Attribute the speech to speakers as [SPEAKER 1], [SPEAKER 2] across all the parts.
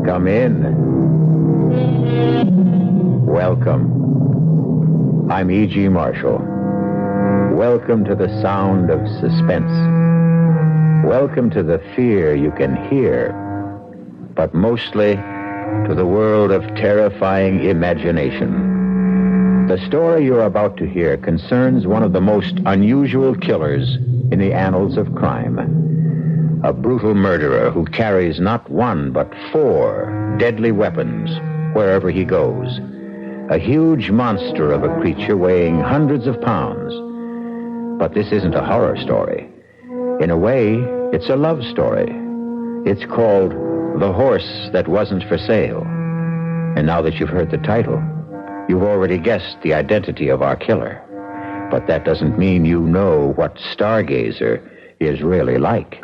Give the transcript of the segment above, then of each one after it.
[SPEAKER 1] Come in. Welcome. I'm E.G. Marshall. Welcome to the sound of suspense. Welcome to the fear you can hear, but mostly to the world of terrifying imagination. The story you're about to hear concerns one of the most unusual killers in the annals of crime. A brutal murderer who carries not one but 4 deadly weapons wherever he goes. A huge monster of a creature weighing hundreds of pounds. But this isn't a horror story. In a way, it's a love story. It's called The Horse That Wasn't for Sale. And now that you've heard the title, you've already guessed the identity of our killer. But that doesn't mean you know what Stargazer is really like.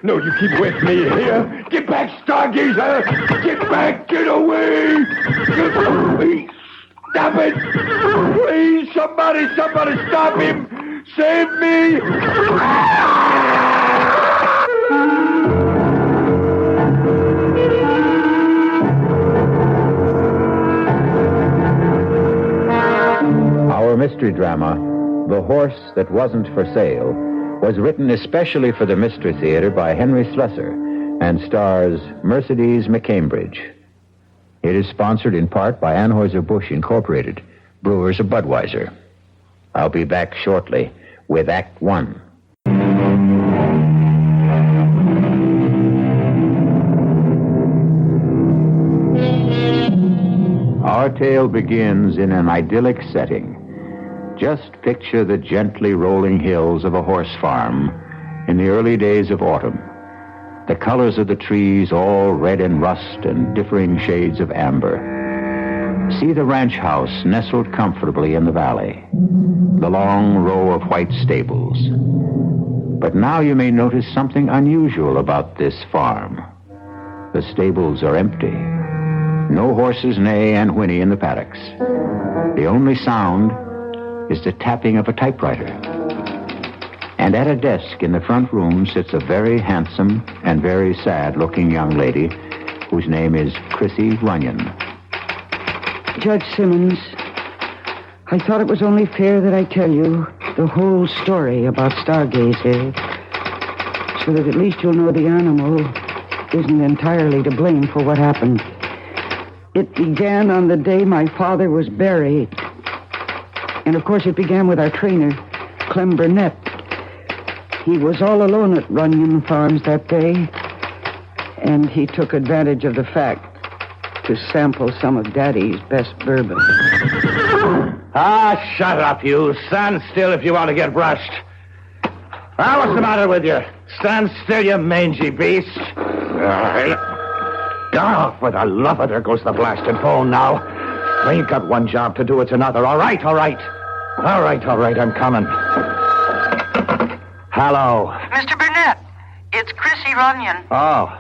[SPEAKER 2] No, you keep away from me here. Get back, Stargazer! Get back, get away! Please, stop it! Please, somebody stop him! Save me!
[SPEAKER 1] Our mystery drama, The Horse That Wasn't for Sale, was written especially for the Mystery Theater by Henry Slessor and stars Mercedes McCambridge. It is sponsored in part by Anheuser-Busch Incorporated, brewers of Budweiser. I'll be back shortly with Act One. Our tale begins in an idyllic setting. Just picture the gently rolling hills of a horse farm in the early days of autumn. The colors of the trees all red and rust and differing shades of amber. See the ranch house nestled comfortably in the valley. The long row of white stables. But now you may notice something unusual about this farm. The stables are empty. No horses neigh and whinny in the paddocks. The only sound is the tapping of a typewriter. And at a desk in the front room sits a very handsome and very sad-looking young lady whose name is Chrissy Runyon.
[SPEAKER 3] Judge Simmons, I thought it was only fair that I tell you the whole story about Stargazer, so that at least you'll know the animal isn't entirely to blame for what happened. It began on the day my father was buried. And, of course, it began with our trainer, Clem Burnett. He was all alone at Runyon Farms that day, and he took advantage of the fact to sample some of Daddy's best bourbon.
[SPEAKER 2] Ah, shut up, you. Stand still if you want to get brushed. Ah, what's the matter with you? Stand still, you mangy beast. Oh, for the love of there goes the blasted phone now. I ain't got one job to do, it's another. All right. All right, I'm coming. Hello.
[SPEAKER 4] Mr. Burnett, it's Chrissy Runyon.
[SPEAKER 2] Oh,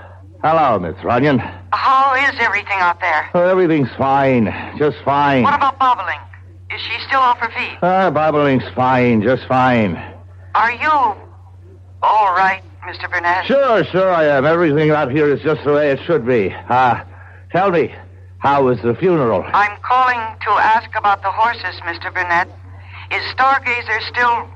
[SPEAKER 2] hello, Miss Runyon.
[SPEAKER 4] How is everything out there?
[SPEAKER 2] Oh, everything's fine, just fine.
[SPEAKER 4] What about bobbling? Is she still off her feet?
[SPEAKER 2] Bobbling's fine, just fine.
[SPEAKER 4] Are you all right, Mr. Burnett?
[SPEAKER 2] Sure I am. Everything out here is just the way it should be. Tell me, how was the funeral?
[SPEAKER 4] I'm calling to ask about the horses, Mr. Burnett. Is Stargazer still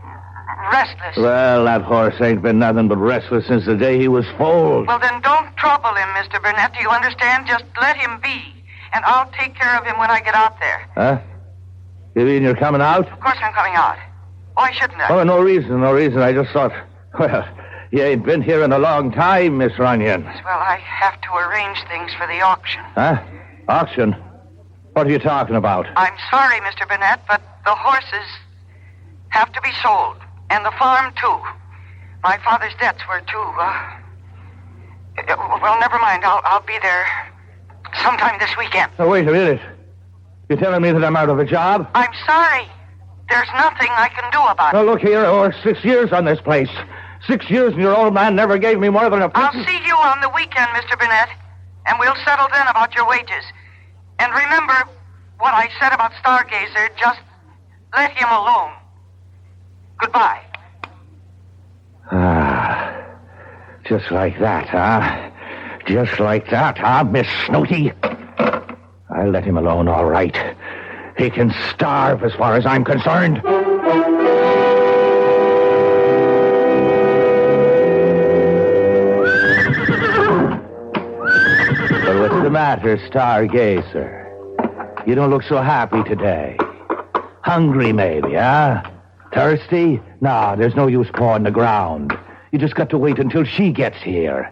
[SPEAKER 4] restless?
[SPEAKER 2] Well, that horse ain't been nothing but restless since the day he was foaled.
[SPEAKER 4] Well, then don't trouble him, Mr. Burnett. Do you understand? Just let him be, and I'll take care of him when I get out there.
[SPEAKER 2] Huh? You mean you're coming out?
[SPEAKER 4] Of course I'm coming out. Why shouldn't I?
[SPEAKER 2] Oh, no reason. I just thought, well, you ain't been here in a long time, Miss Runyon.
[SPEAKER 4] Well, I have to arrange things for the auction.
[SPEAKER 2] Huh? Auction? What are you talking about?
[SPEAKER 4] I'm sorry, Mr. Burnett, but the horses have to be sold. And the farm, too. My father's debts were, too. Well, never mind. I'll be there sometime this weekend.
[SPEAKER 2] Oh, wait a minute. You're telling me that I'm out of a job?
[SPEAKER 4] I'm sorry. There's nothing I can do about it.
[SPEAKER 2] Now, look here. I worked 6 years on this place. 6 years, and your old man never gave me more than a...
[SPEAKER 4] I'll see you on the weekend, Mr. Burnett, and we'll settle then about your wages. And remember what I said about Stargazer. Just let him alone. Goodbye.
[SPEAKER 2] Just like that, huh?
[SPEAKER 5] Just like that, huh, Miss Snooty? I'll let him alone, all right. He can starve as far as I'm concerned.
[SPEAKER 1] But what's the matter, Stargazer? You don't look so happy today. Hungry, maybe, huh? Thirsty? Nah, there's no use pawing the ground. You just got to wait until she gets here.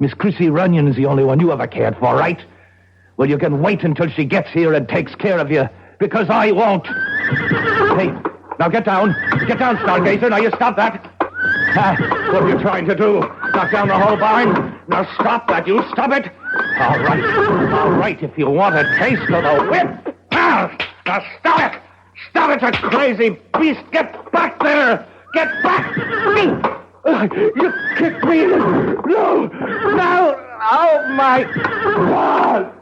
[SPEAKER 1] Miss Chrissy Runyon is the only one you ever cared for, right? Well, you can wait until she gets here and takes care of you, because I won't. Hey, now get down. Get down, Stargazer. Now you stop that. What are you trying to do? Knock down the whole barn? Now stop that. You stop it. All right, if you want a taste of the whip. Now stop it. Stop it, you crazy beast. Get back there. Get back. You kicked me. No. Oh, my God.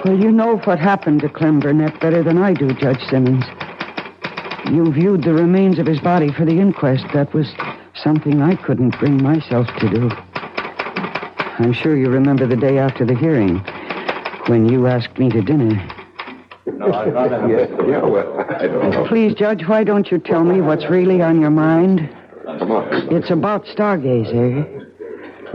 [SPEAKER 3] Well, you know what happened to Clem Burnett better than I do, Judge Simmons. You viewed the remains of his body for the inquest. That was something I couldn't bring myself to do. I'm sure you remember the day after the hearing, when you asked me to dinner.
[SPEAKER 2] No, I don't know.
[SPEAKER 3] Please, Judge, why don't you tell me what's really on your mind?
[SPEAKER 2] Come on.
[SPEAKER 3] It's about Stargazer.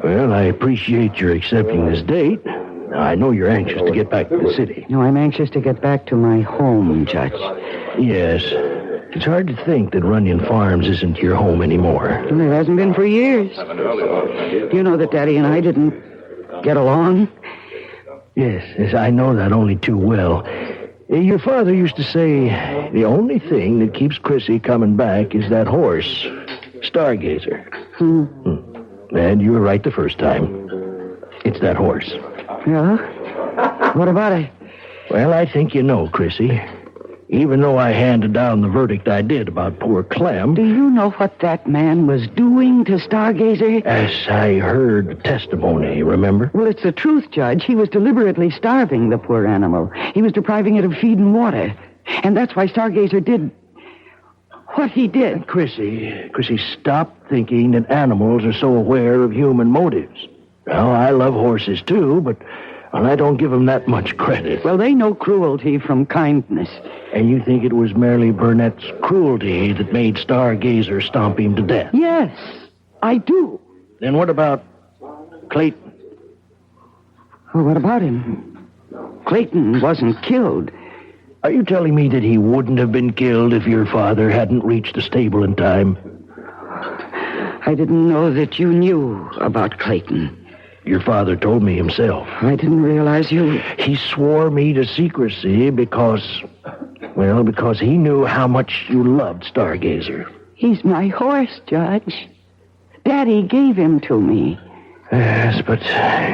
[SPEAKER 6] Well, I appreciate your accepting this date. Now, I know you're anxious to get back to the city.
[SPEAKER 3] No, I'm anxious to get back to my home, Judge.
[SPEAKER 6] Yes. It's hard to think that Runyon Farms isn't your home anymore.
[SPEAKER 3] Well, it hasn't been for years. You know that Daddy and I didn't get along?
[SPEAKER 6] Yes, I know that only too well. Your father used to say, the only thing that keeps Chrissy coming back is that horse, Stargazer. And you were right the first time. It's that horse.
[SPEAKER 3] Yeah? What about it?
[SPEAKER 6] Well, I think you know, Chrissy. Even though I handed down the verdict I did about poor Clem...
[SPEAKER 3] Do you know what that man was doing to Stargazer?
[SPEAKER 6] As I heard the testimony, remember?
[SPEAKER 3] Well, it's the truth, Judge. He was deliberately starving the poor animal. He was depriving it of feed and water. And that's why Stargazer did what he did.
[SPEAKER 6] Chrissy, stop thinking that animals are so aware of human motives. Well, I love horses, too, but I don't give them that much credit.
[SPEAKER 3] Well, they know cruelty from kindness.
[SPEAKER 6] And you think it was merely Burnett's cruelty that made Stargazer stomp him to death?
[SPEAKER 3] Yes, I do.
[SPEAKER 6] Then what about Clayton?
[SPEAKER 3] Well, what about him? Clayton wasn't killed.
[SPEAKER 6] Are you telling me that he wouldn't have been killed if your father hadn't reached the stable in time?
[SPEAKER 3] I didn't know that you knew about Clayton.
[SPEAKER 6] Your father told me himself.
[SPEAKER 3] I didn't realize you...
[SPEAKER 6] He swore me to secrecy because he knew how much you loved Stargazer.
[SPEAKER 3] He's my horse, Judge. Daddy gave him to me.
[SPEAKER 6] Yes, but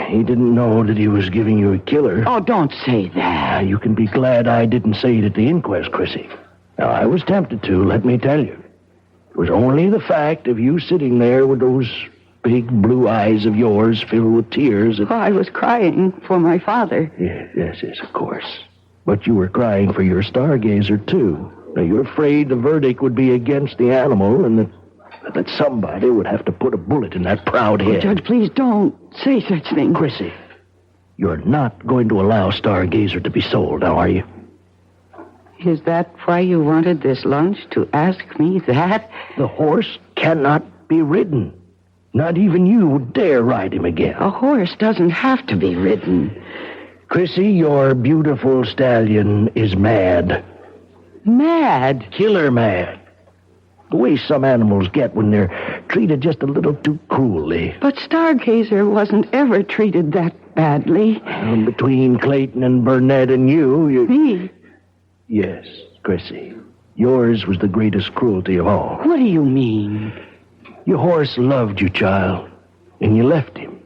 [SPEAKER 6] he didn't know that he was giving you a killer.
[SPEAKER 3] Oh, don't say that.
[SPEAKER 6] You can be glad I didn't say it at the inquest, Chrissy. Now, I was tempted to, let me tell you. It was only the fact of you sitting there with those big blue eyes of yours filled with tears.
[SPEAKER 3] Oh, I was crying for my father.
[SPEAKER 6] Yes, of course. But you were crying for your Stargazer, too. Now, you're afraid the verdict would be against the animal and that somebody would have to put a bullet in that proud head.
[SPEAKER 3] Oh, Judge, please don't say such things.
[SPEAKER 6] Chrissy, you're not going to allow Stargazer to be sold, now, are you?
[SPEAKER 3] Is that why you wanted this lunch, to ask me that?
[SPEAKER 6] The horse cannot be ridden. Not even you would dare ride him again.
[SPEAKER 3] A horse doesn't have to be ridden.
[SPEAKER 6] Chrissy, your beautiful stallion is mad.
[SPEAKER 3] Mad?
[SPEAKER 6] Killer mad. The way some animals get when they're treated just a little too cruelly.
[SPEAKER 3] But Stargazer wasn't ever treated that badly.
[SPEAKER 6] Between Clayton and Burnett and you...
[SPEAKER 3] Me?
[SPEAKER 6] Yes, Chrissy. Yours was the greatest cruelty of all.
[SPEAKER 3] What do you mean?
[SPEAKER 6] Your horse loved you, child, and you left him.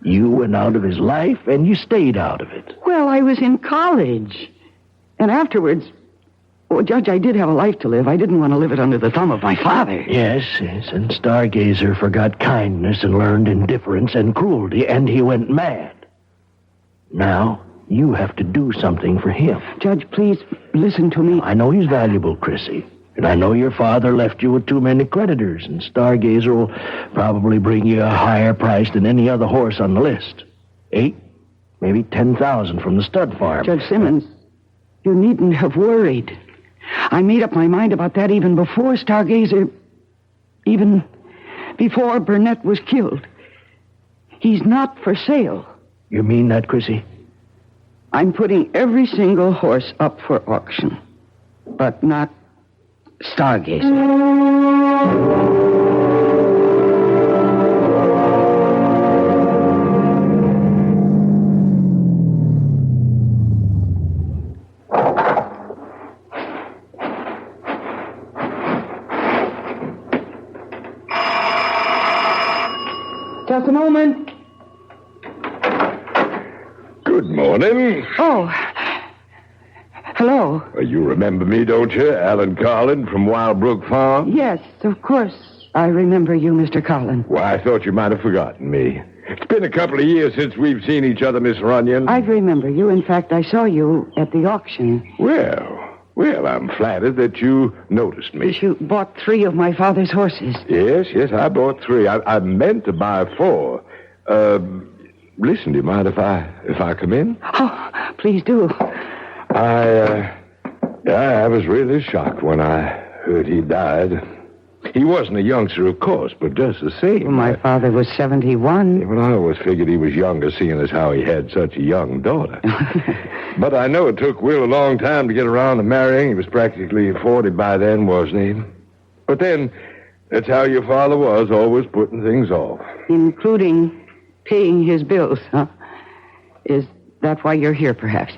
[SPEAKER 6] You went out of his life, and you stayed out of it.
[SPEAKER 3] Well, I was in college. And afterwards... Oh, Judge, I did have a life to live. I didn't want to live it under the thumb of my father.
[SPEAKER 6] Yes, and Stargazer forgot kindness and learned indifference and cruelty, and he went mad. Now you have to do something for him.
[SPEAKER 3] Judge, please listen to me.
[SPEAKER 6] I know he's valuable, Chrissy. And I know your father left you with too many creditors, and Stargazer will probably bring you a higher price than any other horse on the list. 8, maybe 10,000 from the stud farm.
[SPEAKER 3] Judge Simmons, you needn't have worried. I made up my mind about that even before Stargazer, even before Burnett was killed. He's not for sale.
[SPEAKER 6] You mean that, Chrissy?
[SPEAKER 3] I'm putting every single horse up for auction, but not Stargazer. Just a moment.
[SPEAKER 2] Good morning.
[SPEAKER 3] Oh. Hello.
[SPEAKER 2] You remember me, don't you? Alan Carlin from Wild Brook Farm?
[SPEAKER 3] Yes, of course. I remember you, Mr. Carlin.
[SPEAKER 2] Why, I thought you might have forgotten me. It's been a couple of years since we've seen each other, Miss Runyon.
[SPEAKER 3] I remember you. In fact, I saw you at the auction.
[SPEAKER 2] Well, I'm flattered that you noticed me.
[SPEAKER 3] You bought 3 of my father's horses.
[SPEAKER 2] Yes, I bought 3. I meant to buy 4. Listen, do you mind if I come in?
[SPEAKER 3] Oh, please do.
[SPEAKER 2] I was really shocked when I heard he died. He wasn't a youngster, of course, but just the same.
[SPEAKER 3] Well, my father was 71.
[SPEAKER 2] Well, I always figured he was younger, seeing as how he had such a young daughter. But I know it took Will a long time to get around to marrying. He was practically 40 by then, wasn't he? But then, that's how your father was, always putting things off.
[SPEAKER 3] Including paying his bills, huh? Is that why you're here, perhaps?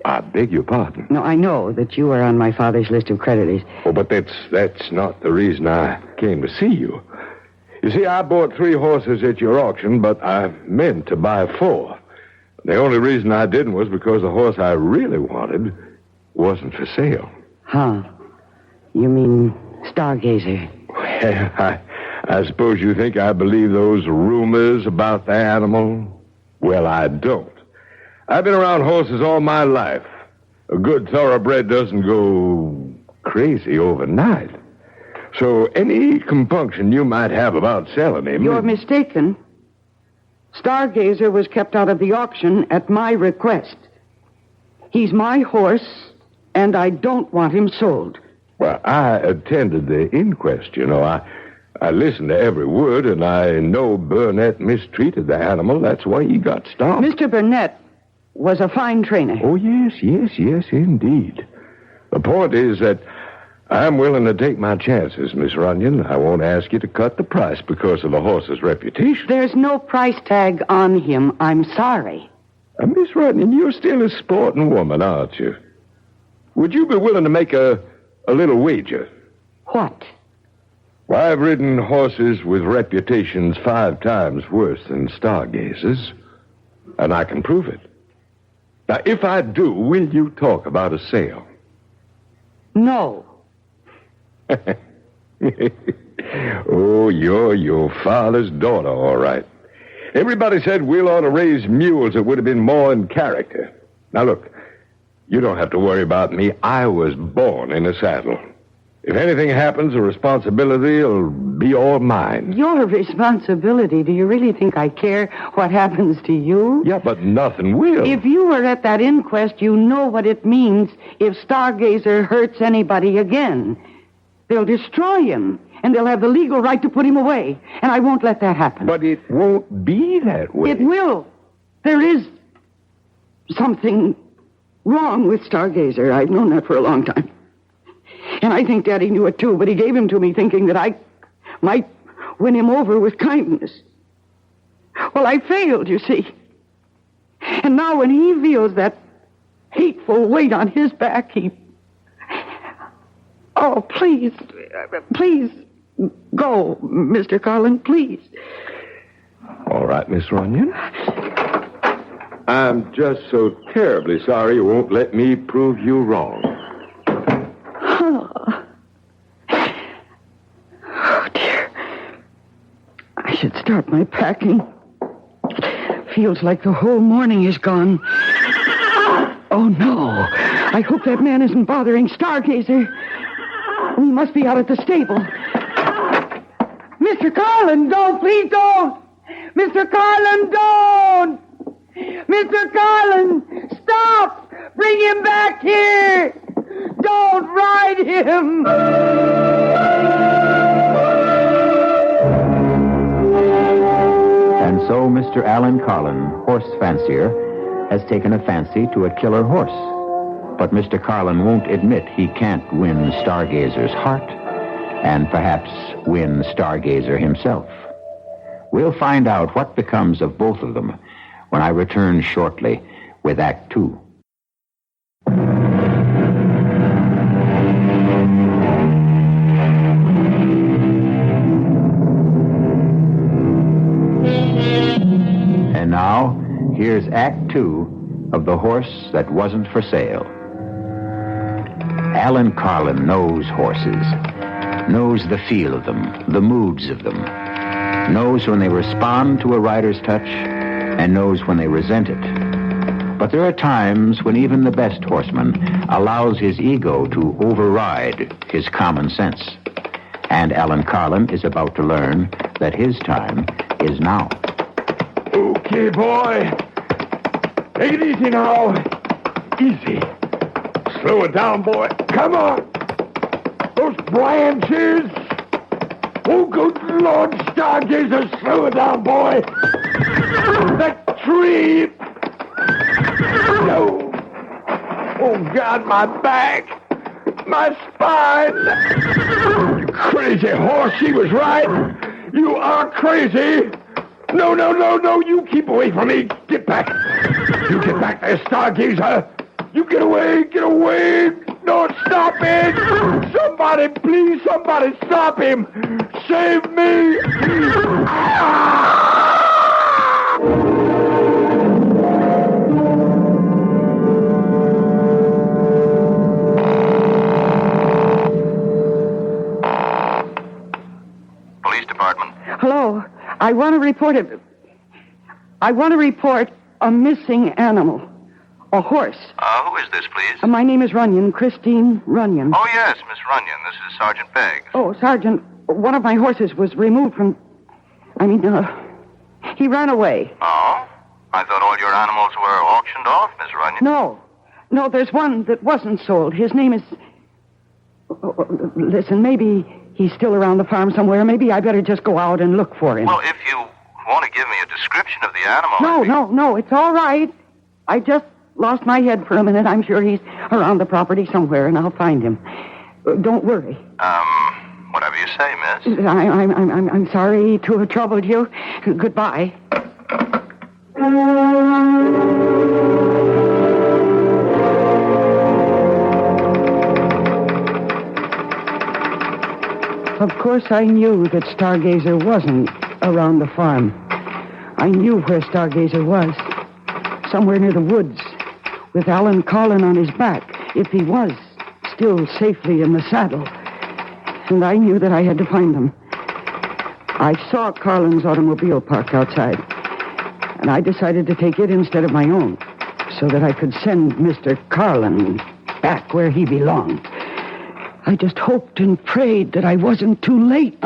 [SPEAKER 2] I beg your pardon.
[SPEAKER 3] No, I know that you are on my father's list of creditors.
[SPEAKER 2] Oh, but that's not the reason I came to see you. You see, I bought 3 horses at your auction, but I meant to buy 4. The only reason I didn't was because the horse I really wanted wasn't for sale.
[SPEAKER 3] Huh. You mean Stargazer?
[SPEAKER 2] Well, I suppose you think I believe those rumors about the animal? Well, I don't. I've been around horses all my life. A good thoroughbred doesn't go crazy overnight. So any compunction you might have about selling him...
[SPEAKER 3] You're mistaken. Stargazer was kept out of the auction at my request. He's my horse, and I don't want him sold.
[SPEAKER 2] Well, I attended the inquest, you know. I listened to every word, and I know Burnett mistreated the animal. That's why he got stopped.
[SPEAKER 3] Mr. Burnett was a fine trainer.
[SPEAKER 2] Oh, yes, indeed. The point is that I'm willing to take my chances, Miss Runyon. I won't ask you to cut the price because of the horse's reputation.
[SPEAKER 3] There's no price tag on him. I'm sorry.
[SPEAKER 2] Miss Runyon, you're still a sporting woman, aren't you? Would you be willing to make a little wager?
[SPEAKER 3] What?
[SPEAKER 2] Well, I've ridden horses with reputations 5 times worse than Stargazer's, and I can prove it. Now, if I do, will you talk about a sale?
[SPEAKER 3] No.
[SPEAKER 2] Oh, you're your father's daughter, all right. Everybody said Will ought to raise mules that would have been more in character. Now, look, you don't have to worry about me. I was born in a saddle. If anything happens, the responsibility will be all mine.
[SPEAKER 3] Your responsibility? Do you really think I care what happens to you?
[SPEAKER 2] Yeah, but nothing will.
[SPEAKER 3] If you were at that inquest, you know what it means if Stargazer hurts anybody again. They'll destroy him, and they'll have the legal right to put him away. And I won't let that happen.
[SPEAKER 2] But it won't be that way.
[SPEAKER 3] It will. There is something wrong with Stargazer. I've known that for a long time. And I think Daddy knew it, too, but he gave him to me thinking that I might win him over with kindness. Well, I failed, you see. And now when he feels that hateful weight on his back, he... Oh, please go, Mr. Carlin, please.
[SPEAKER 2] All right, Miss Runyon. I'm just so terribly sorry you won't let me prove you wrong.
[SPEAKER 3] Oh, dear. I should start my packing. Feels like the whole morning is gone. Oh, no. I hope that man isn't bothering Stargazer. He must be out at the stable. Mr. Carlin, don't. Please don't. Mr. Carlin, don't. Mr. Carlin, stop. Bring him back here. Don't ride him.
[SPEAKER 1] And so Mr. Alan Carlin, horse fancier, has taken a fancy to a killer horse. But Mr. Carlin won't admit he can't win Stargazer's heart and perhaps win Stargazer himself. We'll find out what becomes of both of them when I return shortly with Act 2. And now, here's Act 2 of The Horse That Wasn't for Sale. Alan Carlin knows horses, knows the feel of them, the moods of them, knows when they respond to a rider's touch, and knows when they resent it. But there are times when even the best horseman allows his ego to override his common sense. And Alan Carlin is about to learn that his time is now.
[SPEAKER 2] Okay, boy. Take it easy now. Easy. Slow it down, boy. Come on. Those branches. Oh, good Lord, Stargazer, slow it down, boy. That tree. No. Oh, God, my back. My spine. You crazy horse, she was right. You are crazy. No, you keep away from me. Get back. You get back there, Stargazer. You get away. No, stop it. Somebody, please, somebody stop him. Save me.
[SPEAKER 7] Police department.
[SPEAKER 3] Hello. I want to report a missing animal. A horse.
[SPEAKER 7] Who is this, please?
[SPEAKER 3] My name is Runyon, Christine Runyon.
[SPEAKER 7] Oh, yes, Miss Runyon. This is Sergeant Beggs.
[SPEAKER 3] Oh, Sergeant, one of my horses was removed from... he ran away.
[SPEAKER 7] Oh? I thought all your animals were auctioned off, Miss Runyon.
[SPEAKER 3] No, there's one that wasn't sold. His name is... listen, maybe he's still around the farm somewhere. Maybe I better just go out and look for him.
[SPEAKER 7] Well, if you want to give me a description of the animal...
[SPEAKER 3] No, it's all right. I just lost my head for a minute. I'm sure he's around the property somewhere, and I'll find him. Don't worry.
[SPEAKER 7] Whatever you say, miss.
[SPEAKER 3] I'm sorry to have troubled you. Goodbye. Of course, I knew that Stargazer wasn't around the farm. I knew where Stargazer was. Somewhere near the woods, with Alan Carlin on his back, if he was still safely in the saddle. And I knew that I had to find him. I saw Carlin's automobile parked outside, and I decided to take it instead of my own, so that I could send Mr. Carlin back where he belonged. I just hoped and prayed that I wasn't too late.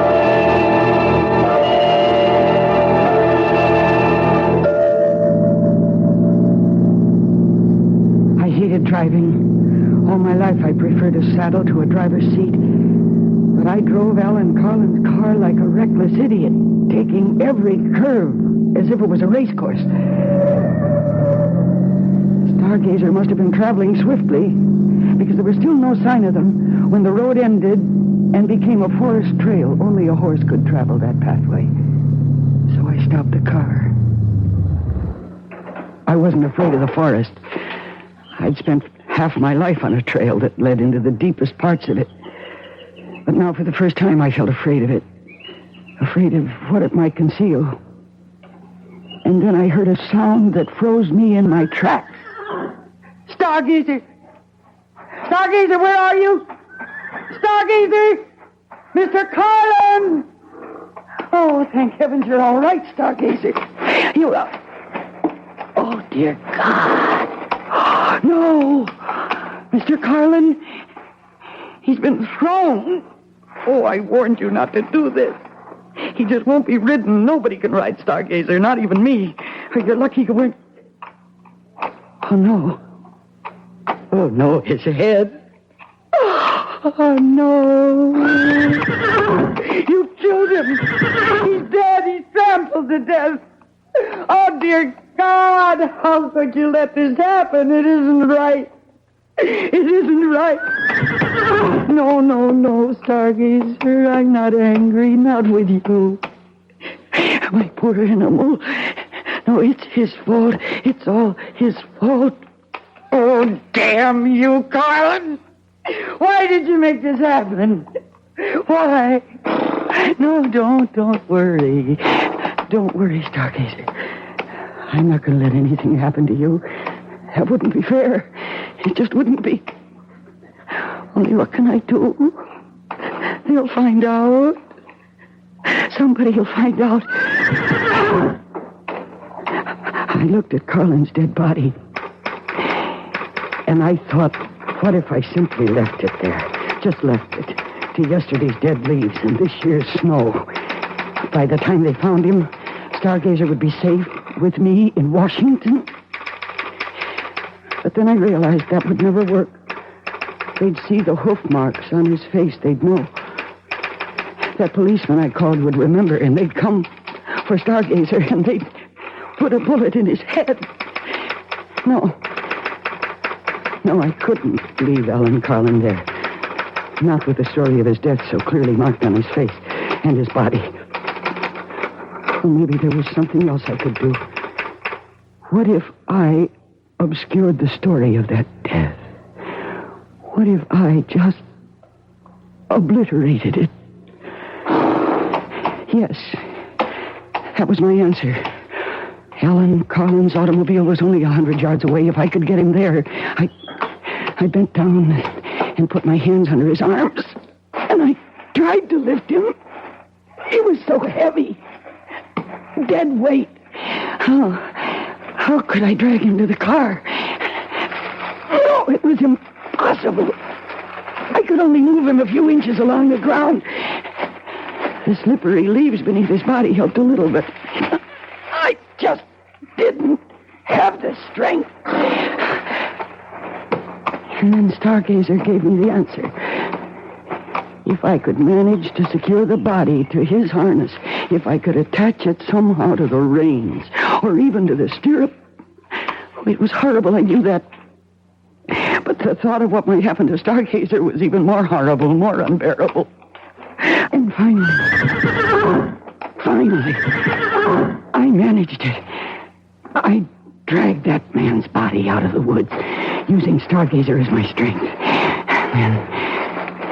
[SPEAKER 3] I hated driving. All my life I preferred a saddle to a driver's seat. But I drove Alan Carlin's car like a reckless idiot, taking every curve as if it was a race course. Stargazer must have been traveling swiftly, because there was still no sign of them when the road ended and became a forest trail. Only a horse could travel that pathway. So I stopped the car. I wasn't afraid of the forest. I'd spent half my life on a trail that led into the deepest parts of it. But now, for the first time, I felt afraid of it. Afraid of what it might conceal. And then I heard a sound that froze me in my tracks. Stargazer! Stargazer, where are you? Stargazer! Mr. Carlin! Oh, thank heavens you're all right, Stargazer. You are. Oh, dear God. No! Mr. Carlin, he's been thrown. Oh, I warned you not to do this. He just won't be ridden. Nobody can ride Stargazer, not even me. You're lucky you weren't... Oh, no. Oh, no, his head. Oh, no. You killed him. He's dead. He's trampled to death. Oh, dear God. How could you let this happen? It isn't right. It isn't right. No, Stargazer. I'm not angry. Not with you. My poor animal. No, it's his fault. It's all his fault. Oh, damn you, Carlin. Why did you make this happen? Why? No, don't worry. Don't worry, Stargazer. I'm not going to let anything happen to you. That wouldn't be fair. It just wouldn't be. Only what can I do? They'll find out. Somebody will find out. I looked at Carlin's dead body, and I thought, what if I simply left it there? Just left it to yesterday's dead leaves and this year's snow. By the time they found him, Stargazer would be safe with me in Washington. But then I realized that would never work. They'd see the hoof marks on his face. They'd know. That policeman I called would remember, and they'd come for Stargazer, and they'd put a bullet in his head. No, I couldn't leave Alan Carlin there. Not with the story of his death so clearly marked on his face and his body. Or maybe there was something else I could do. What if I obscured the story of that death? What if I just obliterated it? Yes, that was my answer. Alan Carlin's automobile was only 100 yards away. If I could get him there, I bent down and put my hands under his arms, and I tried to lift him. He was so heavy. Dead weight. How could I drag him to the car? No, it was impossible. I could only move him a few inches along the ground. The slippery leaves beneath his body helped a little, but I just didn't have the strength. And then Stargazer gave me the answer. If I could manage to secure the body to his harness, if I could attach it somehow to the reins, or even to the stirrup. It was horrible, I knew that. But the thought of what might happen to Stargazer was even more horrible, more unbearable. And finally, I managed it. I dragged that man's body out of the woods, using Stargazer as my strength.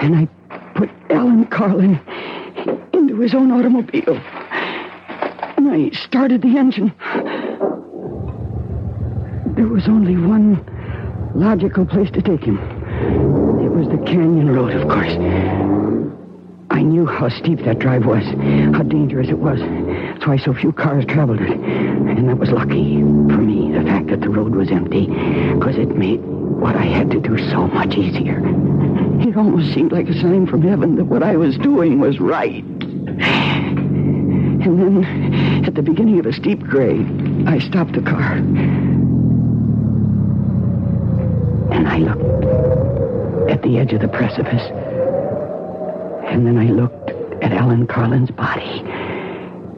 [SPEAKER 3] And I put Alan Carlin into his own automobile. And I started the engine. There was only one logical place to take him. It was the canyon road, of course. I knew how steep that drive was, how dangerous it was. That's why so few cars traveled it. And that was lucky for me, the fact that the road was empty, because it made what I had to do so much easier. It almost seemed like a sign from heaven that what I was doing was right. And then, at the beginning of a steep grade, I stopped the car. And I looked at the edge of the precipice. And then I looked at Alan Carlin's body.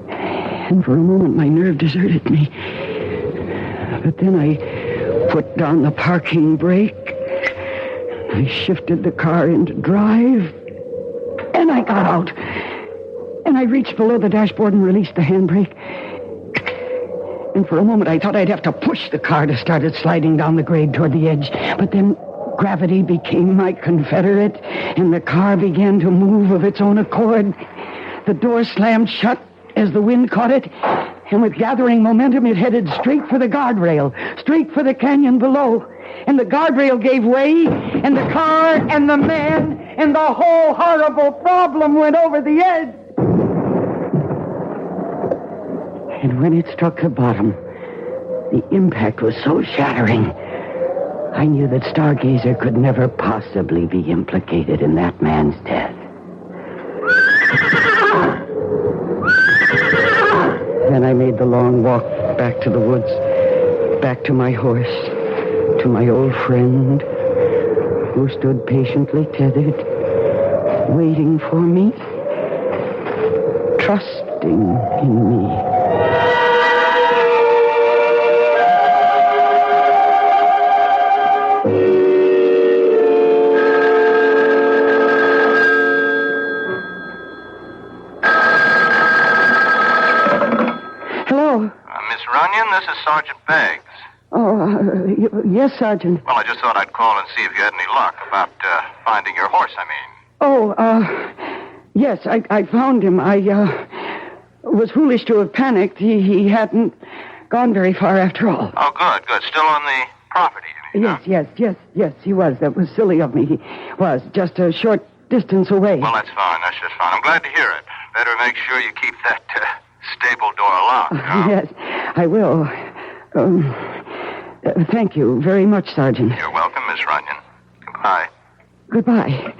[SPEAKER 3] And for a moment, my nerve deserted me. But then I put down the parking brake. I shifted the car into drive. And I got out. And I reached below the dashboard and released the handbrake. And for a moment, I thought I'd have to push the car to start it sliding down the grade toward the edge. But then gravity became my confederate, and the car began to move of its own accord. The door slammed shut as the wind caught it, and with gathering momentum, it headed straight for the guardrail, straight for the canyon below. And the guardrail gave way, and the car and the man and the whole horrible problem went over the edge. And when it struck the bottom, the impact was so shattering, I knew that Stargazer could never possibly be implicated in that man's death. Then I made the long walk back to the woods, back to my horse, to my old friend, who stood patiently tethered, waiting for me, trusting in me.
[SPEAKER 7] Miss Runyon, this is Sergeant Beggs.
[SPEAKER 3] Oh, yes, Sergeant.
[SPEAKER 7] Well, I just thought I'd call and see if you had any luck about finding your horse, I mean.
[SPEAKER 3] Oh, yes, I found him. I was foolish to have panicked. He hadn't gone very far after all.
[SPEAKER 7] Oh, good. Still on the property, you mean?
[SPEAKER 3] Yes, he was. That was silly of me. He was just a short distance away.
[SPEAKER 7] Well, that's fine. That's just fine. I'm glad to hear it. Better make sure you keep that stable door locked, huh?
[SPEAKER 3] Yes, I will. Thank you very much, Sergeant.
[SPEAKER 7] You're welcome, Miss Runyon. Goodbye.
[SPEAKER 3] Goodbye.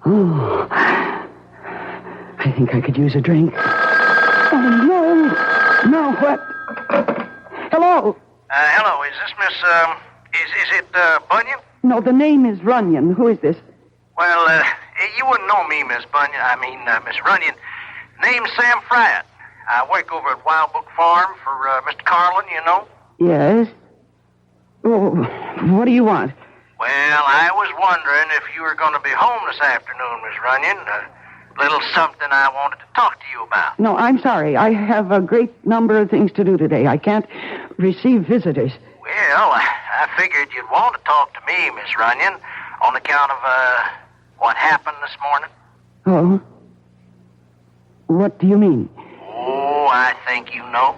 [SPEAKER 3] Oh, I think I could use a drink. Oh, no. No, what? Hello?
[SPEAKER 8] Hello, is this Miss, is it, Bunyan?
[SPEAKER 3] No, the name is Runyon. Who is this?
[SPEAKER 8] Well, you wouldn't know me, Miss Miss Runyon. Name's Sam Fryatt. I work over at Wild Book Farm for, Mr. Carlin, you know?
[SPEAKER 3] Yes? Oh, what do you want?
[SPEAKER 8] Well, I was wondering if you were going to be home this afternoon, Miss Runyon. A little something I wanted to talk to you about.
[SPEAKER 3] No, I'm sorry. I have a great number of things to do today. I can't receive visitors.
[SPEAKER 8] Well, I figured you'd want to talk to me, Miss Runyon, on account of, what happened this morning.
[SPEAKER 3] Oh? What do you mean?
[SPEAKER 8] Oh, I think you know.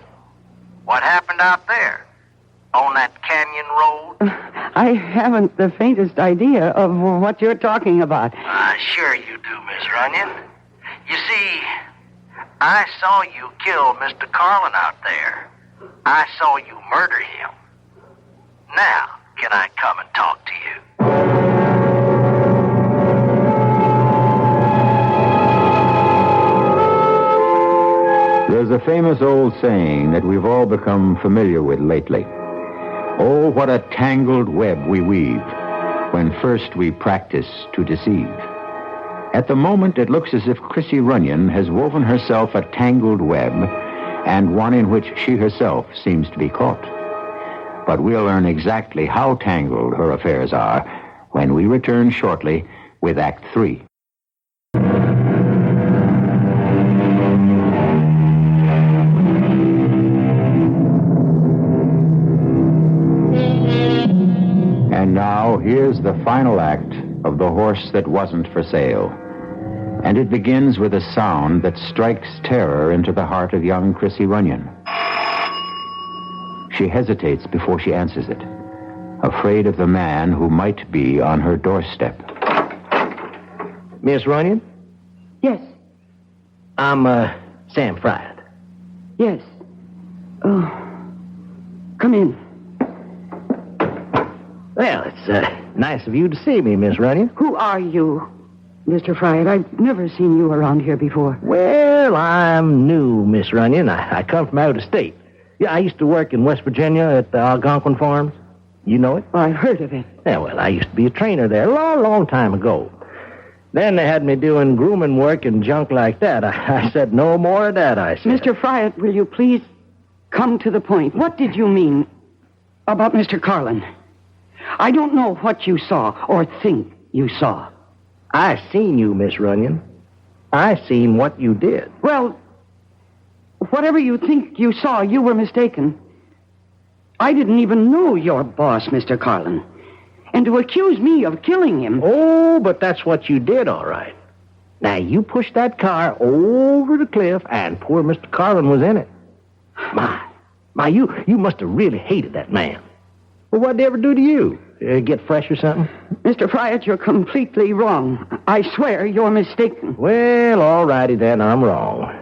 [SPEAKER 8] What happened out there? On that canyon road?
[SPEAKER 3] I haven't the faintest idea of what you're talking about.
[SPEAKER 8] Sure you do, Miss Runyon. You see, I saw you kill Mr. Carlin out there. I saw you murder him. Now, can I come and talk to you?
[SPEAKER 1] There's a famous old saying that we've all become familiar with lately. Oh, what a tangled web we weave when first we practice to deceive. At the moment, it looks as if Chrissy Runyon has woven herself a tangled web, and one in which she herself seems to be caught. But we'll learn exactly how tangled her affairs are when we return shortly with Act 3. And now, here's the final act of The Horse That Wasn't for Sale. And it begins with a sound that strikes terror into the heart of young Chrissy Runyon. She hesitates before she answers it, afraid of the man who might be on her doorstep.
[SPEAKER 6] Miss Runyon?
[SPEAKER 3] Yes.
[SPEAKER 6] I'm, Sam Fryatt.
[SPEAKER 3] Yes. Oh. Come in.
[SPEAKER 6] Well, it's nice of you to see me, Miss Runyon.
[SPEAKER 3] Who are you, Mr. Fryatt? I've never seen you around here before.
[SPEAKER 6] Well, I'm new, Miss Runyon. I come from out of state. Yeah, I used to work in West Virginia at the Algonquin Farms. You know it?
[SPEAKER 3] I heard of it.
[SPEAKER 6] Yeah, well, I used to be a trainer there a long, long time ago. Then they had me doing grooming work and junk like that. I said, no more of that, I said.
[SPEAKER 3] Mr. Fryatt, will you please come to the point? What did you mean about Mr. Carlin? I don't know what you saw or think you saw.
[SPEAKER 6] I seen you, Miss Runyon. I seen what you did.
[SPEAKER 3] Well, whatever you think you saw, you were mistaken. I didn't even know your boss, Mr. Carlin. And to accuse me of killing him...
[SPEAKER 6] Oh, but that's what you did, all right. Now, you pushed that car over the cliff, and poor Mr. Carlin was in it. My, you must have really hated that man. Well, what'd they ever do to you? Get fresh or something?
[SPEAKER 3] Mr. Fryatt, you're completely wrong. I swear you're mistaken.
[SPEAKER 6] Well, all righty then, I'm wrong.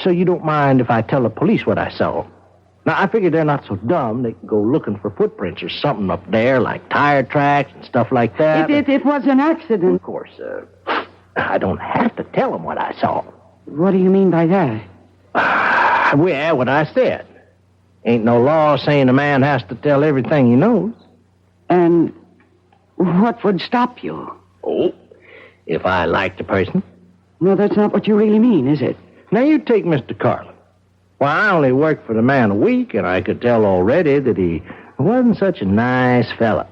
[SPEAKER 6] So you don't mind if I tell the police what I saw? Now, I figured they're not so dumb. They can go looking for footprints or something up there, like tire tracks and stuff like that.
[SPEAKER 3] It was an accident.
[SPEAKER 6] Of course, I don't have to tell them what I saw.
[SPEAKER 3] What do you mean by that?
[SPEAKER 6] Well, what I said. Ain't no law saying a man has to tell everything he knows.
[SPEAKER 3] And what would stop you?
[SPEAKER 6] Oh, if I liked a person.
[SPEAKER 3] No, that's not what you really mean, is it?
[SPEAKER 6] Now, you take Mr. Carlin. Well, I only worked for the man a week, and I could tell already that he wasn't such a nice fella.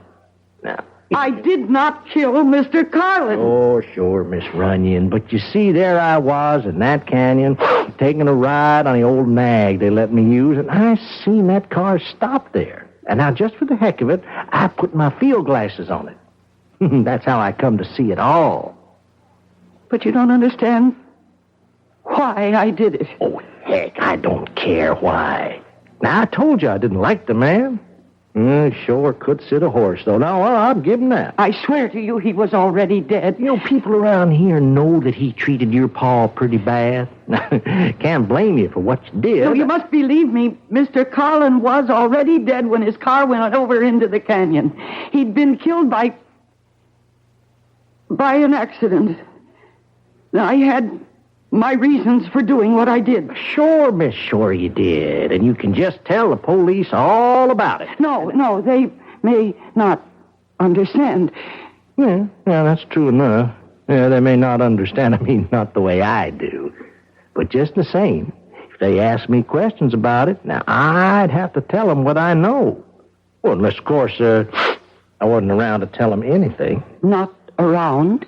[SPEAKER 6] Now,
[SPEAKER 3] I did not kill Mr. Carlin.
[SPEAKER 6] Oh, sure, Miss Runyon. But you see, there I was in that canyon, taking a ride on the old nag they let me use, and I seen that car stop there. And now, just for the heck of it, I put my field glasses on it. That's how I come to see it all.
[SPEAKER 3] But you don't understand why I did it.
[SPEAKER 6] Oh, heck, I don't care why. Now, I told you I didn't like the man. Sure could sit a horse, though. Now, I'll give him that.
[SPEAKER 3] I swear to you he was already dead.
[SPEAKER 6] You know, people around here know that he treated your pa pretty bad. Can't blame you for what you did.
[SPEAKER 3] No, you must believe me. Mr. Carlin was already dead when his car went over into the canyon. He'd been killed by an accident. I had my reasons for doing what I did.
[SPEAKER 6] Sure, Miss, sure you did. And you can just tell the police all about it.
[SPEAKER 3] No, they may not understand.
[SPEAKER 6] Yeah, that's true enough. Yeah, they may not understand. I mean, not the way I do. But just the same, if they ask me questions about it, now I'd have to tell them what I know. Well, unless, of course, I wasn't around to tell them anything.
[SPEAKER 3] Not around?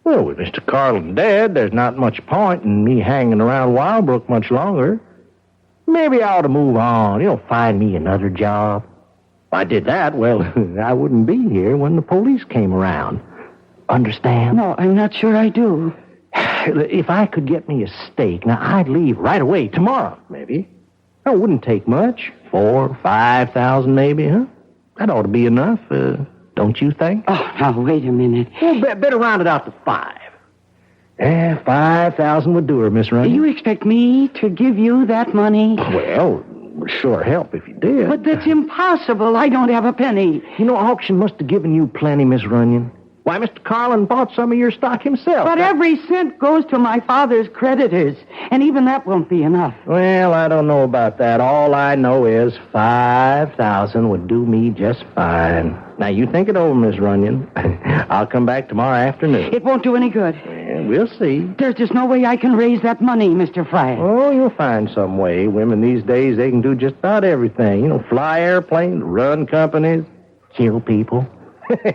[SPEAKER 6] Well, with Mr. Carlin dead, there's not much point in me hanging around Wildbrook much longer. Maybe I ought to move on. Find me another job. If I did that, well, I wouldn't be here when the police came around. Understand?
[SPEAKER 3] No, I'm not sure I do.
[SPEAKER 6] If I could get me a stake, now I'd leave right away, tomorrow, maybe. It wouldn't take much. 4,000 or 5,000 maybe, huh? That ought to be enough, don't you think?
[SPEAKER 3] Oh, now, wait a minute.
[SPEAKER 6] Well, better round it out to 5. 5,000 would do her, Miss Runyon.
[SPEAKER 3] You expect me to give you that money?
[SPEAKER 6] Well, it would sure help if you did.
[SPEAKER 3] But that's impossible. I don't have a penny.
[SPEAKER 6] Auction must have given you plenty, Miss Runyon. Why, Mr. Carlin bought some of your stock himself.
[SPEAKER 3] But every cent goes to my father's creditors, and even that won't be enough.
[SPEAKER 6] Well, I don't know about that. All I know is 5,000 would do me just fine. Now, you think it over, Miss Runyon. I'll come back tomorrow afternoon.
[SPEAKER 3] It won't do any good.
[SPEAKER 6] Well, we'll see.
[SPEAKER 3] There's just no way I can raise that money, Mr. Fryer.
[SPEAKER 6] Oh, you'll find some way. Women these days, they can do just about everything. Fly airplanes, run companies, kill people.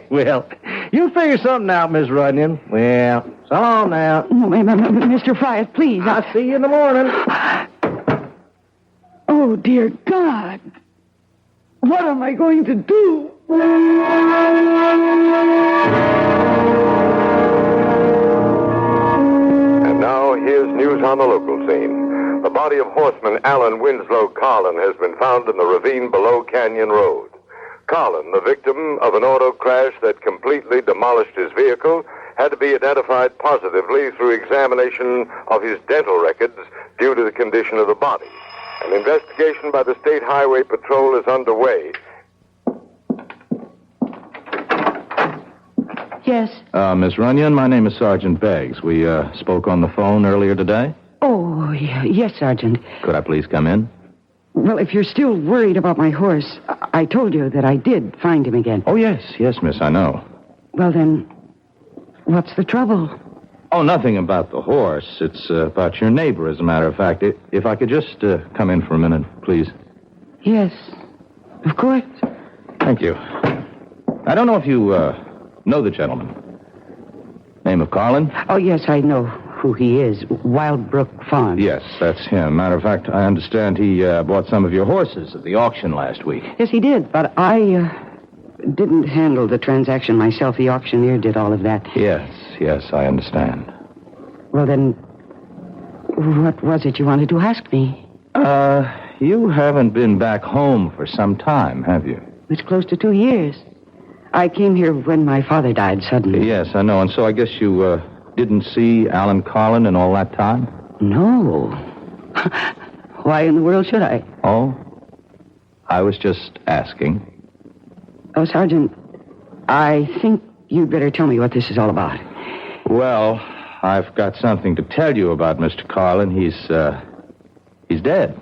[SPEAKER 6] Well, you'll figure something out, Miss Runyon. Well, so long now.
[SPEAKER 3] Mr. Fryer, please.
[SPEAKER 6] I'll see you in the morning.
[SPEAKER 3] Oh, dear God. What am I going to do?
[SPEAKER 2] And now, here's news on the local scene. The body of horseman Alan Winslow Carlin has been found in the ravine below Canyon Road. Carlin, the victim of an auto crash that completely demolished his vehicle, had to be identified positively through examination of his dental records due to the condition of the body. An investigation by the State Highway Patrol is underway.
[SPEAKER 3] Yes.
[SPEAKER 9] Miss Runyon, my name is Sergeant Beggs. We spoke on the phone earlier today.
[SPEAKER 3] Oh, yes, Sergeant.
[SPEAKER 9] Could I please come in?
[SPEAKER 3] Well, if you're still worried about my horse, I told you that I did find him again.
[SPEAKER 9] Oh, yes, miss, I know.
[SPEAKER 3] Well, then, what's the trouble?
[SPEAKER 9] Oh, nothing about the horse. It's about your neighbor, as a matter of fact. If I could just come in for a minute, please.
[SPEAKER 3] Yes, of course.
[SPEAKER 9] Thank you. I don't know if you know the gentleman. Name of Carlin?
[SPEAKER 3] Oh, yes, I know who he is. Wildbrook Farm.
[SPEAKER 9] Yes, that's him. Matter of fact, I understand he bought some of your horses at the auction last week.
[SPEAKER 3] Yes, he did, but I didn't handle the transaction myself. The auctioneer did all of that.
[SPEAKER 9] Yes, I understand.
[SPEAKER 3] Well, then, what was it you wanted to ask me?
[SPEAKER 9] You haven't been back home for some time, have you?
[SPEAKER 3] It's close to 2 years. I came here when my father died suddenly.
[SPEAKER 9] Yes, I know, and so I guess you didn't see Alan Carlin in all that time?
[SPEAKER 3] No. Why in the world should I?
[SPEAKER 9] Oh? I was just asking.
[SPEAKER 3] Oh, Sergeant, I think you'd better tell me what this is all about.
[SPEAKER 9] Well, I've got something to tell you about Mr. Carlin. He's dead.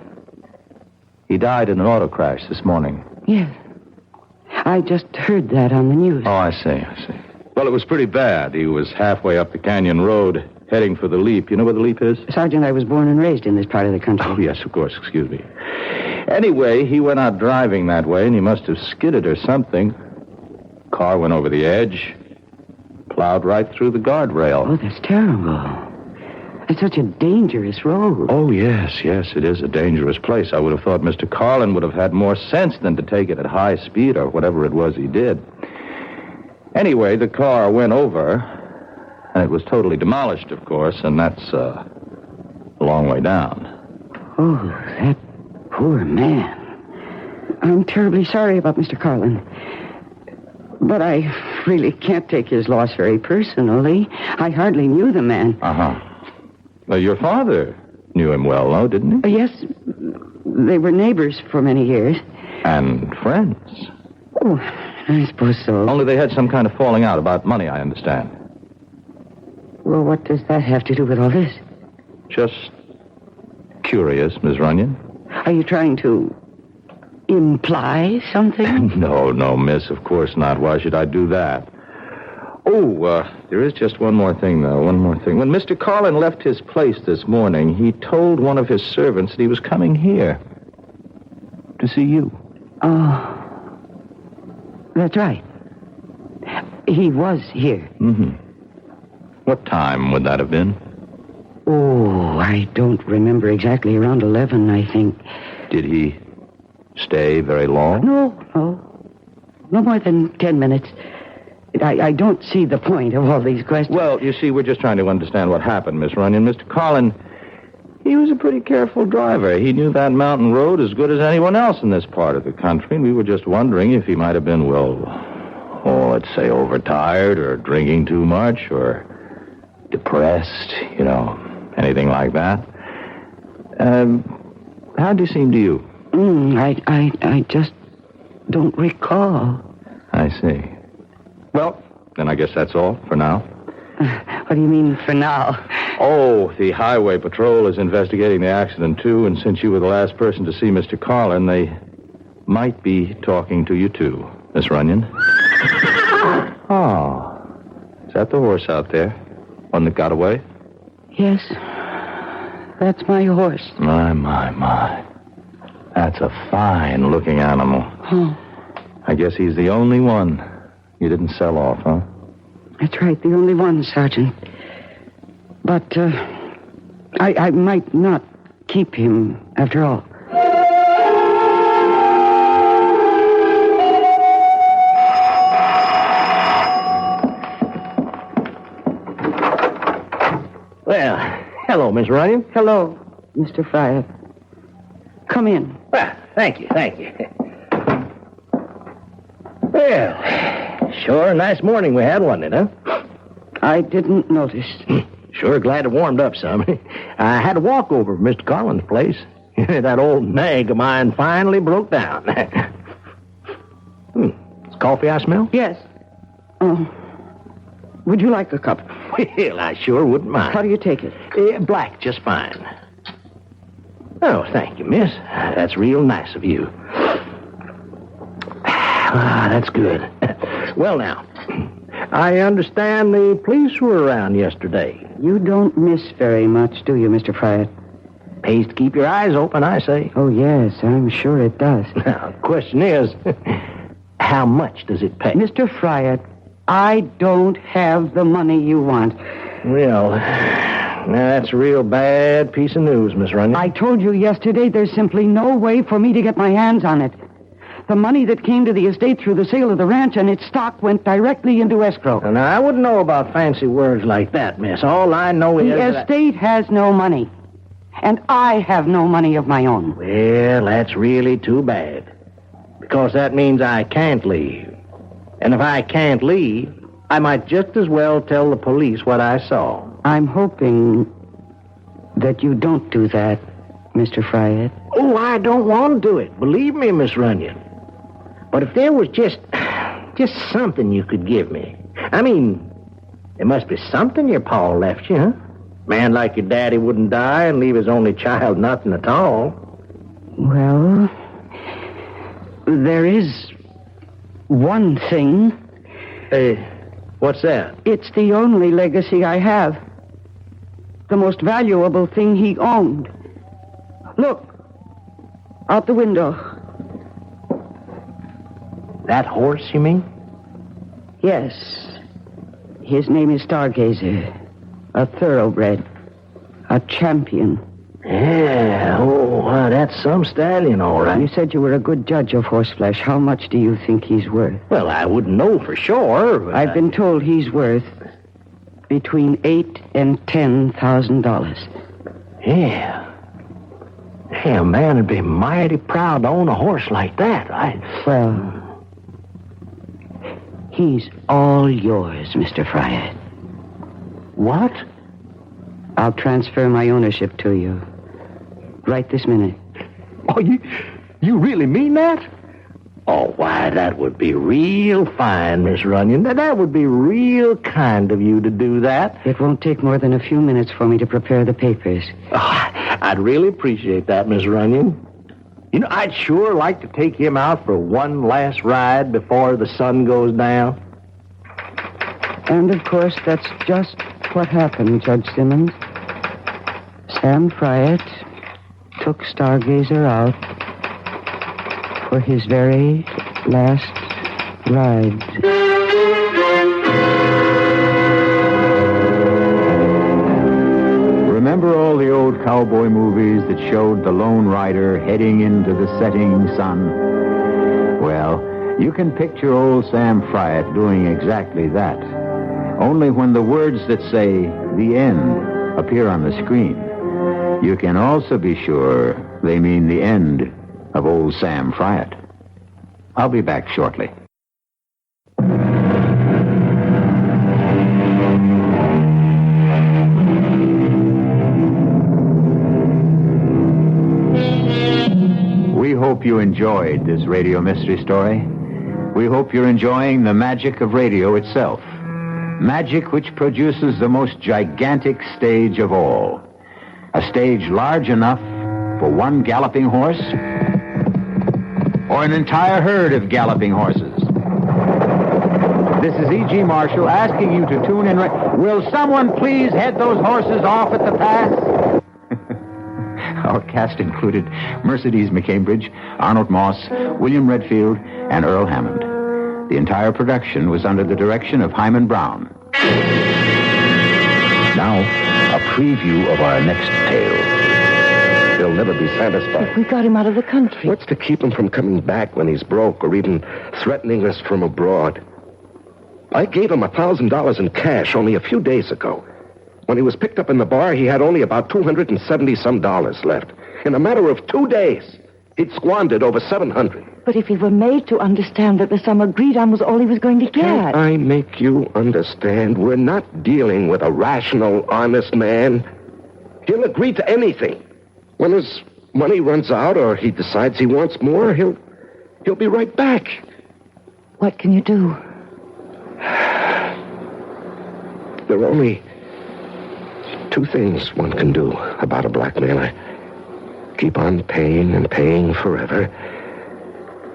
[SPEAKER 9] He died in an auto crash this morning.
[SPEAKER 3] Yes. I just heard that on the news.
[SPEAKER 9] Oh, I see. Well, it was pretty bad. He was halfway up the canyon road, heading for the Leap. You know where the Leap is?
[SPEAKER 3] Sergeant, I was born and raised in this part of the country.
[SPEAKER 9] Oh, yes, of course. Excuse me. Anyway, he went out driving that way, and he must have skidded or something. Car went over the edge, plowed right through the guardrail.
[SPEAKER 3] Oh, that's terrible. It's such a dangerous road.
[SPEAKER 9] Oh, yes, it is a dangerous place. I would have thought Mr. Carlin would have had more sense than to take it at high speed or whatever it was he did. Anyway, the car went over, and it was totally demolished, of course, and that's a long way down.
[SPEAKER 3] Oh, that poor man. I'm terribly sorry about Mr. Carlin. But I really can't take his loss very personally. I hardly knew the man.
[SPEAKER 9] Uh-huh. Well, your father knew him well, though, didn't he?
[SPEAKER 3] Yes, they were neighbors for many years.
[SPEAKER 9] And friends.
[SPEAKER 3] Oh, I suppose so.
[SPEAKER 9] Only they had some kind of falling out about money, I understand.
[SPEAKER 3] Well, what does that have to do with all this?
[SPEAKER 9] Just curious, Miss Runyon.
[SPEAKER 3] Are you trying to imply something?
[SPEAKER 9] No, miss, of course not. Why should I do that? Oh, there is just one more thing, though. One more thing. When Mr. Carlin left his place this morning, he told one of his servants that he was coming here to see you.
[SPEAKER 3] Oh, that's right. He was here.
[SPEAKER 9] Mm-hmm. What time would that have been?
[SPEAKER 3] Oh, I don't remember exactly. Around 11, I think.
[SPEAKER 9] Did he stay very long?
[SPEAKER 3] No more than 10 minutes. I don't see the point of all these questions.
[SPEAKER 9] Well, you see, we're just trying to understand what happened, Miss Runyon. Mr. Carlin, he was a pretty careful driver. He knew that mountain road as good as anyone else in this part of the country, and we were just wondering if he might have been, let's say overtired or drinking too much or depressed, anything like that. How'd he seem to you?
[SPEAKER 3] I just don't recall.
[SPEAKER 9] I see. Well, then I guess that's all for now.
[SPEAKER 3] What do you mean, for now?
[SPEAKER 9] Oh, the Highway Patrol is investigating the accident, too, and since you were the last person to see Mr. Carlin, they might be talking to you, too, Miss Runyon. Oh, is that the horse out there? One that got away?
[SPEAKER 3] Yes, that's my horse.
[SPEAKER 9] My. That's a fine-looking animal.
[SPEAKER 3] Oh.
[SPEAKER 9] I guess he's the only one you didn't sell off, huh?
[SPEAKER 3] That's right, the only one, Sergeant. But I might not keep him after all.
[SPEAKER 6] Well, hello, Miss Runyon.
[SPEAKER 3] Hello, Mr. Fryer. Come in.
[SPEAKER 6] Well, thank you. Well, sure a nice morning we had, wasn't it, huh?
[SPEAKER 3] I didn't notice.
[SPEAKER 6] Sure glad it warmed up some. I had to walk over to Mr. Carlin's place. That old nag of mine finally broke down. It's coffee I smell?
[SPEAKER 3] Yes. Oh. Would you like a cup?
[SPEAKER 6] Well, I sure wouldn't mind.
[SPEAKER 3] How do you take it?
[SPEAKER 6] Black, just fine. Oh, thank you, miss. That's real nice of you. That's good. Well, now, I understand the police were around yesterday.
[SPEAKER 3] You don't miss very much, do you, Mr. Fryer?
[SPEAKER 6] Pays to keep your eyes open, I say.
[SPEAKER 3] Oh, yes, I'm sure it does.
[SPEAKER 6] Now, the question is, how much does it pay?
[SPEAKER 3] Mr. Fryer, I don't have the money you want.
[SPEAKER 6] Well, now that's a real bad piece of news, Miss Runyon.
[SPEAKER 3] I told you yesterday there's simply no way for me to get my hands on it. The money that came to the estate through the sale of the ranch and its stock went directly into escrow.
[SPEAKER 6] Now, I wouldn't know about fancy words like that, miss. All I know is...
[SPEAKER 3] The estate has no money. And I have no money of my own.
[SPEAKER 6] Well, that's really too bad. Because that means I can't leave. And if I can't leave, I might just as well tell the police what I saw.
[SPEAKER 3] I'm hoping that you don't do that, Mr. Fryatt.
[SPEAKER 6] Oh, I don't want to do it. Believe me, Miss Runyon. But if there was just something you could give me. I mean, there must be something your pa left you, huh? Man like your daddy wouldn't die and leave his only child nothing at all.
[SPEAKER 3] Well, there is one thing.
[SPEAKER 6] What's that?
[SPEAKER 3] It's the only legacy I have. The most valuable thing he owned. Look, out the window.
[SPEAKER 6] That horse, you mean?
[SPEAKER 3] Yes. His name is Stargazer. A thoroughbred. A champion.
[SPEAKER 6] Yeah, that's some stallion, all right.
[SPEAKER 3] You said you were a good judge of horseflesh. How much do you think he's worth?
[SPEAKER 6] Well, I wouldn't know for sure. But
[SPEAKER 3] I've been told he's worth between $8,000 and $10,000.
[SPEAKER 6] Yeah. Hey, a man would be mighty proud to own a horse like that.
[SPEAKER 3] Well, he's all yours, Mr. Fryatt.
[SPEAKER 6] What?
[SPEAKER 3] I'll transfer my ownership to you. Right this minute.
[SPEAKER 6] Oh, you really mean that? Oh, why, that would be real fine, Miss Runyon. That would be real kind of you to do that.
[SPEAKER 3] It won't take more than a few minutes for me to prepare the papers.
[SPEAKER 6] Oh, I'd really appreciate that, Miss Runyon. You know, I'd sure like to take him out for one last ride before the sun goes down.
[SPEAKER 3] And, of course, that's just what happened, Judge Simmons. Sam Fryatt took Stargazer out for his very last ride.
[SPEAKER 1] Remember all the old cowboy movies that showed the lone rider heading into the setting sun? Well, you can picture old Sam Fryatt doing exactly that. Only when the words that say the end appear on the screen, you can also be sure they mean the end of old Sam Fryatt. I'll be back shortly. We hope you enjoyed this radio mystery story. We hope you're enjoying the magic of radio itself. Magic which produces the most gigantic stage of all. A stage large enough for one galloping horse or an entire herd of galloping horses. This is E.G. Marshall asking you to tune in. Will someone please head those horses off at the pass? Our cast included Mercedes McCambridge, Arnold Moss, William Redfield, and Earl Hammond. The entire production was under the direction of Hyman Brown. Now, a preview of our next tale.
[SPEAKER 2] He'll never be satisfied.
[SPEAKER 10] We got him out of the country.
[SPEAKER 2] What's to keep him from coming back when he's broke or even threatening us from abroad? I gave him $1,000 in cash only a few days ago. When he was picked up in the bar, he had only about $270-some left. In a matter of 2 days, he'd squandered over $700.
[SPEAKER 10] But if he were made to understand that the sum agreed on was all he was going to get.
[SPEAKER 2] Can't I make you understand? We're not dealing with a rational, honest man. He'll agree to anything. When his money runs out or he decides he wants more, he'll be right back.
[SPEAKER 10] What can you do?
[SPEAKER 2] There are only 2 things one can do about a blackmailer. Keep on paying and paying forever.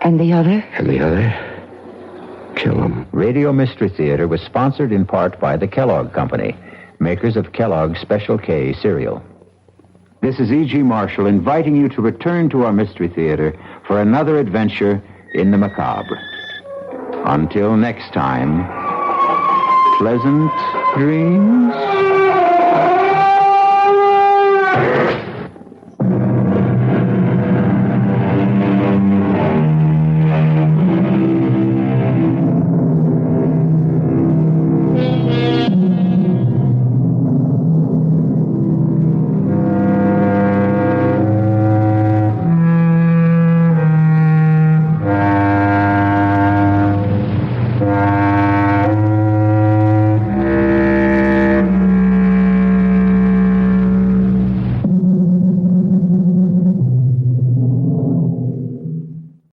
[SPEAKER 10] And the other?
[SPEAKER 2] And the other, kill him.
[SPEAKER 1] Radio Mystery Theater was sponsored in part by the Kellogg Company, makers of Kellogg's Special K cereal. This is E.G. Marshall inviting you to return to our Mystery Theater for another adventure in the macabre. Until next time, pleasant dreams.